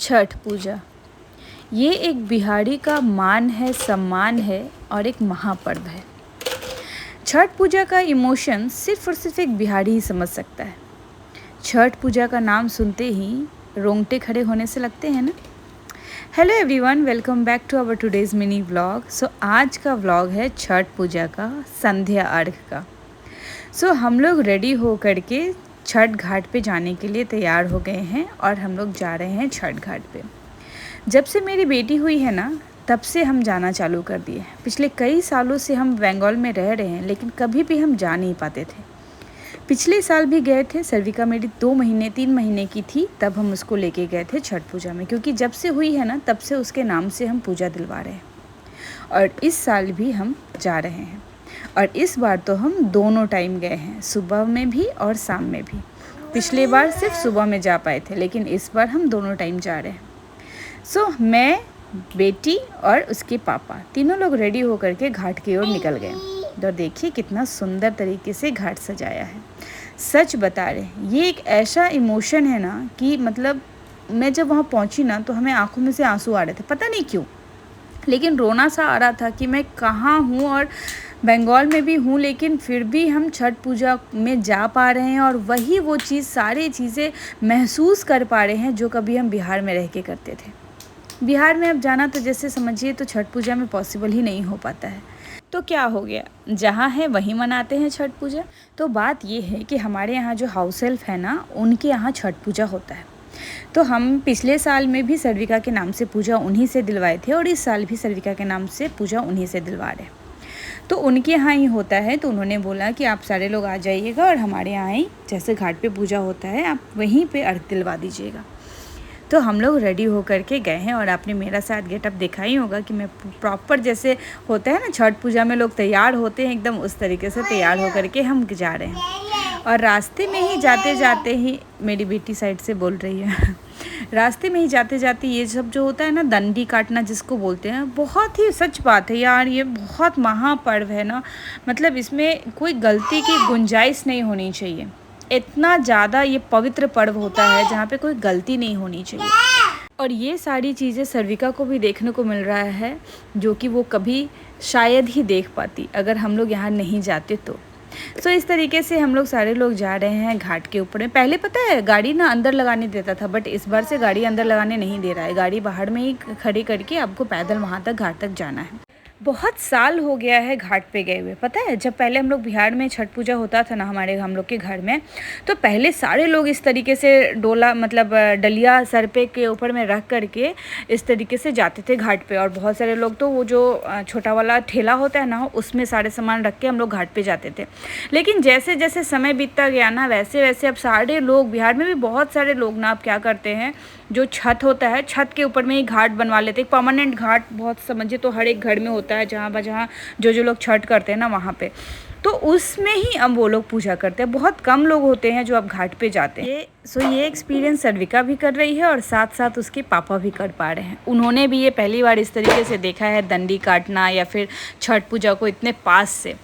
छठ पूजा ये एक बिहारी का मान है, सम्मान है और एक महापर्व है। छठ पूजा का इमोशन सिर्फ और सिर्फ एक बिहारी ही समझ सकता है। छठ पूजा का नाम सुनते ही रोंगटे खड़े होने से लगते हैं ना। Hello everyone, welcome back to our today's mini vlog. आज का व्लॉग है छठ पूजा का संध्या अर्घ का। हम लोग रेडी हो करके छठ घाट पे जाने के लिए तैयार हो गए हैं और हम लोग जा रहे हैं छठ घाट पे। जब से मेरी बेटी हुई है ना, तब से हम जाना चालू कर दिए। पिछले कई सालों से हम बंगाल में रह रहे हैं, लेकिन कभी भी हम जा नहीं पाते थे। पिछले साल भी गए थे। सर्विका मेरी 3 महीने की थी, तब हम उसको लेके गए थे छठ पूजा में, क्योंकि जब से हुई है ना, तब से उसके नाम से हम पूजा दिलवा रहे हैं। और इस साल भी हम जा रहे हैं, और इस बार तो हम दोनों टाइम गए हैं, सुबह में भी और शाम में भी। पिछले बार सिर्फ सुबह में जा पाए थे, लेकिन इस बार हम दोनों टाइम जा रहे हैं। मैं, बेटी और उसके पापा तीनों लोग रेडी होकर के घाट की ओर निकल गए। और देखिए कितना सुंदर तरीके से घाट सजाया है। सच बता रहे, ये एक ऐसा इमोशन है ना कि मतलब मैं जब वहाँ पहुँची ना, तो हमें आंखों में से आंसू आ रहे थे, पता नहीं क्यों, लेकिन रोना सा आ रहा था कि मैं कहाँ हूँ और बंगाल में भी हूँ, लेकिन फिर भी हम छठ पूजा में जा पा रहे हैं और वही वो चीज़, सारी चीज़ें महसूस कर पा रहे हैं जो कभी हम बिहार में रह के करते थे। बिहार में अब जाना तो जैसे समझिए तो छठ पूजा में पॉसिबल ही नहीं हो पाता है। तो क्या हो गया, जहाँ है वहीं मनाते हैं छठ पूजा। तो बात ये है कि हमारे यहाँ जो हाउस हेल्प है ना, उनके यहाँ छठ पूजा होता है। तो हम पिछले साल में भी सर्विका के नाम से पूजा उन्हीं से दिलवाए थे, और इस साल भी सर्विका के नाम से पूजा उन्हीं से दिलवा रहे हैं। तो उनके यहाँ ही होता है, तो उन्होंने बोला कि आप सारे लोग आ जाइएगा और हमारे यहाँ ही जैसे घाट पे पूजा होता है, आप वहीं पे अर्घ दिलवा दीजिएगा। तो हम लोग रेडी हो करके गए हैं, और आपने मेरा साथ गेटअप देखा ही होगा कि मैं प्रॉपर जैसे होता है ना छठ पूजा में लोग तैयार होते हैं, एकदम उस तरीके से तैयार हो करके हम जा रहे हैं। और रास्ते में ही जाते जाते ही मेरी बेटी साइड से बोल रही है रास्ते में ही जाते जाते ये सब जो होता है ना, डंडी काटना जिसको बोलते हैं, बहुत ही सच बात है यार, ये बहुत महापर्व है ना। मतलब इसमें कोई गलती की गुंजाइश नहीं होनी चाहिए। इतना ज़्यादा ये पवित्र पर्व होता है जहाँ पे कोई गलती नहीं होनी चाहिए। और ये सारी चीज़ें सर्विका को भी देखने को मिल रहा है, जो कि वो कभी शायद ही देख पाती अगर हम लोग यहाँ नहीं जाते तो। इस तरीके से हम लोग सारे लोग जा रहे हैं घाट के ऊपर में। पहले पता है गाड़ी ना अंदर लगाने देता था, बट इस बार से गाड़ी अंदर लगाने नहीं दे रहा है। गाड़ी बाहर में ही खड़ी करके आपको पैदल वहाँ तक घाट तक जाना है। बहुत साल हो गया है घाट पे गए हुए। पता है जब पहले हम लोग बिहार में छठ पूजा होता था ना हम लोग के घर में, तो पहले सारे लोग इस तरीके से डोला मतलब डलिया सर पे के ऊपर में रख करके इस तरीके से जाते थे घाट पे। और बहुत सारे लोग तो वो जो छोटा वाला ठेला होता है ना, उसमें सारे सामान रख के हम लोग घाट पे जाते थे। लेकिन जैसे जैसे समय बीतता गया ना, वैसे वैसे अब सारे लोग, बिहार में भी बहुत सारे लोग ना, अब क्या करते हैं, जो छत होता है छत के ऊपर में ही घाट बनवा लेते हैं। परमानेंट घाट बहुत समझिए तो हर एक घर में होता है, जहाँ जो लोग छठ करते हैं ना वहाँ पे, तो उसमें ही अब वो लोग पूजा करते हैं। बहुत कम लोग होते हैं जो अब घाट पे जाते हैं। ये एक्सपीरियंस सर्विका भी कर रही है और साथ साथ उसके पापा भी कर पा रहे हैं। उन्होंने भी ये पहली बार इस तरीके से देखा है, डंडी काटना या फिर छठ पूजा को इतने पास से।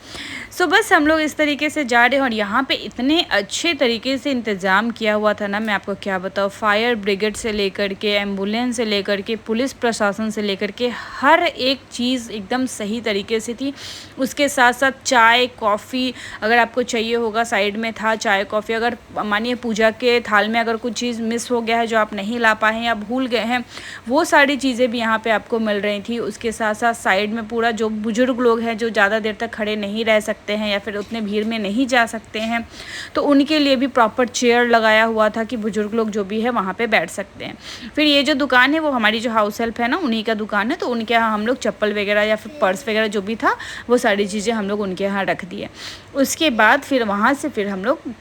बस हम लोग इस तरीके से जा रहे हैं, और यहाँ पे इतने अच्छे तरीके से इंतज़ाम किया हुआ था ना, मैं आपको क्या बताऊँ। फायर ब्रिगेड से लेकर के, एम्बुलेंस से लेकर के, पुलिस प्रशासन से लेकर के, हर एक चीज़ एकदम सही तरीके से थी। उसके साथ साथ चाय कॉफ़ी अगर आपको चाहिए होगा, साइड में था चाय कॉफ़ी। अगर मानिए पूजा के थाल में अगर कुछ चीज़ मिस हो गया है जो आप नहीं ला पाए हैं या भूल गए हैं, वो सारी चीज़ें भी यहाँ पे आपको मिल रही थी। उसके साथ साथ साइड में पूरा, जो बुजुर्ग लोग हैं जो ज़्यादा देर तक खड़े नहीं रह सकते हैं या फिर उतने भीड़ में नहीं जा सकते हैं, तो उनके लिए भी प्रॉपर चेयर लगाया हुआ था कि बुजुर्ग लोग जो भी है वहाँ पे बैठ सकते हैं। फिर ये जो दुकान है वो हमारी जो हाउस हेल्प है ना, उन्हीं का दुकान है, तो उनके यहाँ हम लोग चप्पल वगैरह या फिर पर्स वगैरह जो भी था, वो सारी चीज़ें हम लोग उनके यहाँ रख दिए। उसके बाद फिर वहाँ से फिर हम लोग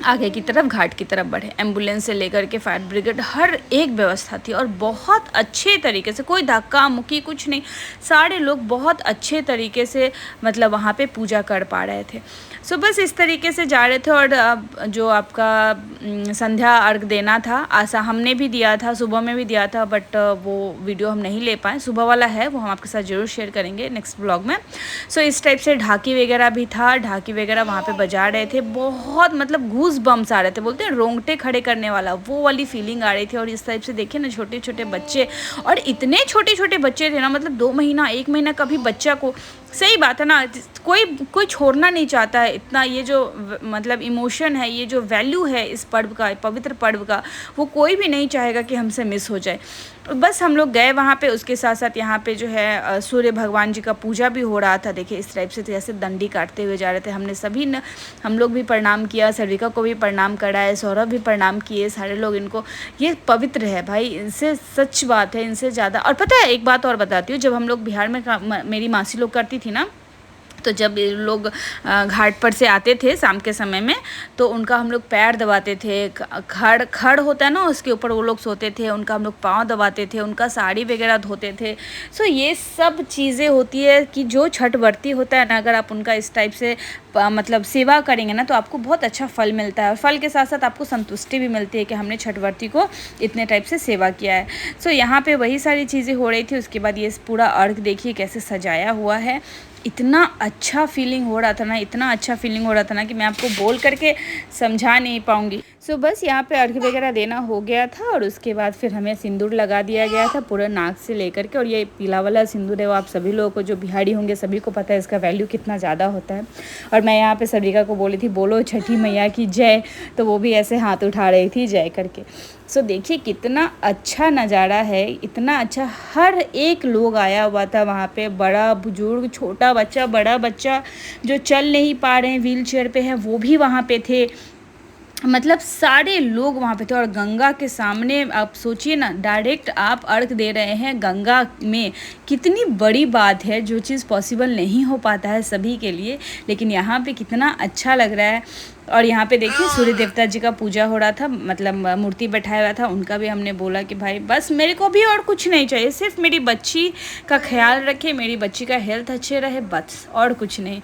आगे की तरफ घाट की तरफ बढ़े। एम्बुलेंस से लेकर के फायर ब्रिगेड, हर एक व्यवस्था थी, और बहुत अच्छे तरीके से, कोई धक्का मुक्की कुछ नहीं, सारे लोग बहुत अच्छे तरीके से मतलब वहाँ पे पूजा कर पा रहे थे। बस इस तरीके से जा रहे थे। और जो आपका संध्या अर्घ देना था, आशा हमने भी दिया था, सुबह में भी दिया था, बट वो वीडियो हम नहीं ले पाए। सुबह वाला है, वो हम आपके साथ ज़रूर शेयर करेंगे नेक्स्ट ब्लॉग में। इस टाइप से ढाकी वगैरह भी था, ढाकी वगैरह वहाँ पे बजा रहे थे। बहुत मतलब गूज बम्स आ रहे थे, बोलते हैं रोंगटे खड़े करने वाला, वो वाली फीलिंग आ रही थी। और इस टाइप से देखिए ना छोटे छोटे बच्चे, और इतने छोटे छोटे बच्चे थे ना, मतलब 2 महीना 1 महीना का भी बच्चा को, सही बात है ना, कोई छोड़ना नहीं चाहता है इतना। ये जो मतलब इमोशन है, ये जो वैल्यू है इस पर्व का, पवित्र पर्व का, वो कोई भी नहीं चाहेगा कि हमसे मिस हो जाए। बस हम लोग गए वहाँ पे, उसके साथ साथ यहाँ पे जो है सूर्य भगवान जी का पूजा भी हो रहा था। देखिए इस टाइप से जैसे डंडी काटते हुए जा रहे थे। हम लोग भी प्रणाम किया, सरिका को भी प्रणाम कराए, सौरभ भी प्रणाम किए, सारे लोग इनको। ये पवित्र है भाई, इनसे सच बात है, इनसे ज़्यादा। और पता है एक बात और बताती हूँ, जब हम लोग बिहार में मेरी मासी लोग करती थी ना, तो जब ये लोग घाट पर से आते थे शाम के समय में, तो उनका हम लोग पैर दबाते थे। खड़ होता है ना, उसके ऊपर वो लोग सोते थे, उनका हम लोग पाँव दबाते थे, उनका साड़ी वगैरह धोते थे। सो ये सब चीज़ें होती है कि जो छठ व्रती होता है ना, अगर आप उनका इस टाइप से मतलब सेवा करेंगे ना, तो आपको बहुत अच्छा फल मिलता है। और फल के साथ साथ आपको संतुष्टि भी मिलती है कि हमने छठ व्रती को इतने टाइप से सेवा किया है। सो यहाँ पे वही सारी चीज़ें हो रही थी। उसके बाद ये पूरा अर्घ देखिए कैसे सजाया हुआ है। इतना अच्छा फीलिंग हो रहा था ना, इतना अच्छा फीलिंग हो रहा था ना कि मैं आपको बोल करके समझा नहीं पाऊँगी। सो बस यहाँ पे अर्घ वगैरह देना हो गया था, और उसके बाद फिर हमें सिंदूर लगा दिया गया था पूरा नाक से लेकर के। और ये पीला वाला सिंदूर है वो आप सभी लोगों को, जो बिहारी होंगे सभी को पता है इसका वैल्यू कितना ज़्यादा होता है। और मैं यहाँ पे सरिका को बोली थी बोलो छठी मैया की जय, तो वो भी ऐसे हाथ उठा रही थी जय करके। सो देखिए कितना अच्छा नज़ारा है, इतना अच्छा। हर एक लोग आया हुआ था वहाँ पे, बड़ा बुजुर्ग, छोटा बच्चा, बड़ा बच्चा, जो चल नहीं पा रहे हैं, व्हील चेयर पे हैं, वो भी वहाँ पे थे। मतलब सारे लोग वहाँ पे थे। और गंगा के सामने आप सोचिए ना, डायरेक्ट आप अर्घ दे रहे हैं गंगा में, कितनी बड़ी बात है। जो चीज़ पॉसिबल नहीं हो पाता है सभी के लिए, लेकिन यहाँ पे कितना अच्छा लग रहा है। और यहाँ पे देखिए सूर्य देवता जी का पूजा हो रहा था, मतलब मूर्ति बैठाया हुआ था। उनका भी हमने बोला कि भाई बस मेरे को भी और कुछ नहीं चाहिए, सिर्फ मेरी बच्ची का ख्याल रखे, मेरी बच्ची का हेल्थ अच्छे रहे, बस और कुछ नहीं।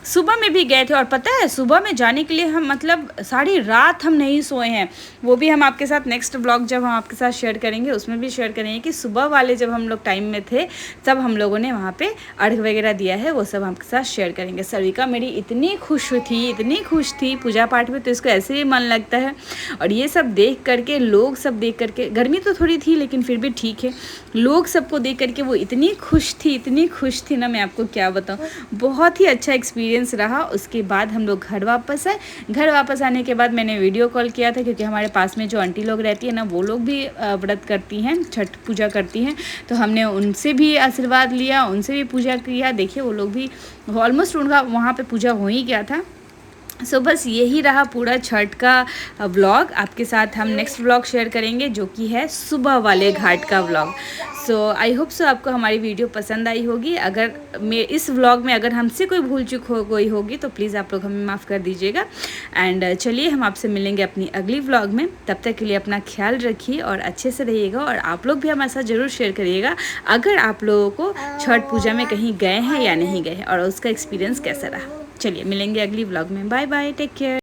सुबह में भी गए थे, और पता है सुबह में जाने के लिए हम मतलब सारी रात हम नहीं सोए हैं। वो भी हम आपके साथ नेक्स्ट ब्लॉग जब हम आपके साथ शेयर करेंगे उसमें भी शेयर करेंगे कि सुबह वाले जब हम लोग टाइम में थे तब हम लोगों ने वहाँ पे अर्घ वगैरह दिया है, वो सब आपके साथ शेयर करेंगे। सरिका मेरी इतनी खुश थी पूजा पाठ में, तो इसको ऐसे ही मन लगता है। और ये सब देख करके, लोग सब देख करके, गर्मी तो थोड़ी थी लेकिन फिर भी ठीक है, लोग सबको देख करके वो इतनी खुश थी ना, मैं आपको क्या बताऊँ। बहुत ही अच्छा एक्सपीरियंस रहा। उसके बाद हम लोग घर वापस आए। घर वापस आने के बाद मैंने वीडियो कॉल किया था, क्योंकि हमारे पास में जो आंटी लोग रहती है ना, वो लोग भी व्रत करती हैं, छठ पूजा करती हैं, तो हमने उनसे भी आशीर्वाद लिया, उनसे भी पूजा किया। देखिए वो लोग भी ऑलमोस्ट, उनका वहाँ पे पूजा हो ही गया था। सो बस यही रहा पूरा छठ का व्लॉग। आपके साथ हम नेक्स्ट व्लॉग शेयर करेंगे, जो कि है सुबह वाले घाट का vlog. So I hope so आपको हमारी वीडियो पसंद आई होगी। अगर इस व्लॉग में अगर हमसे कोई भूल चूक हो गई होगी तो प्लीज़ आप लोग हमें माफ़ कर दीजिएगा। एंड चलिए हम आपसे मिलेंगे अपनी अगली व्लॉग में। तब तक के लिए अपना ख्याल रखिए और अच्छे से रहिएगा। और आप लोग भी हमारे साथ ज़रूर शेयर करिएगा अगर आप लोगों को छठ पूजा में कहीं गए हैं या नहीं गए हैं, और उसका एक्सपीरियंस कैसा रहा। चलिए मिलेंगे अगली व्लॉग में। Bye bye, take care.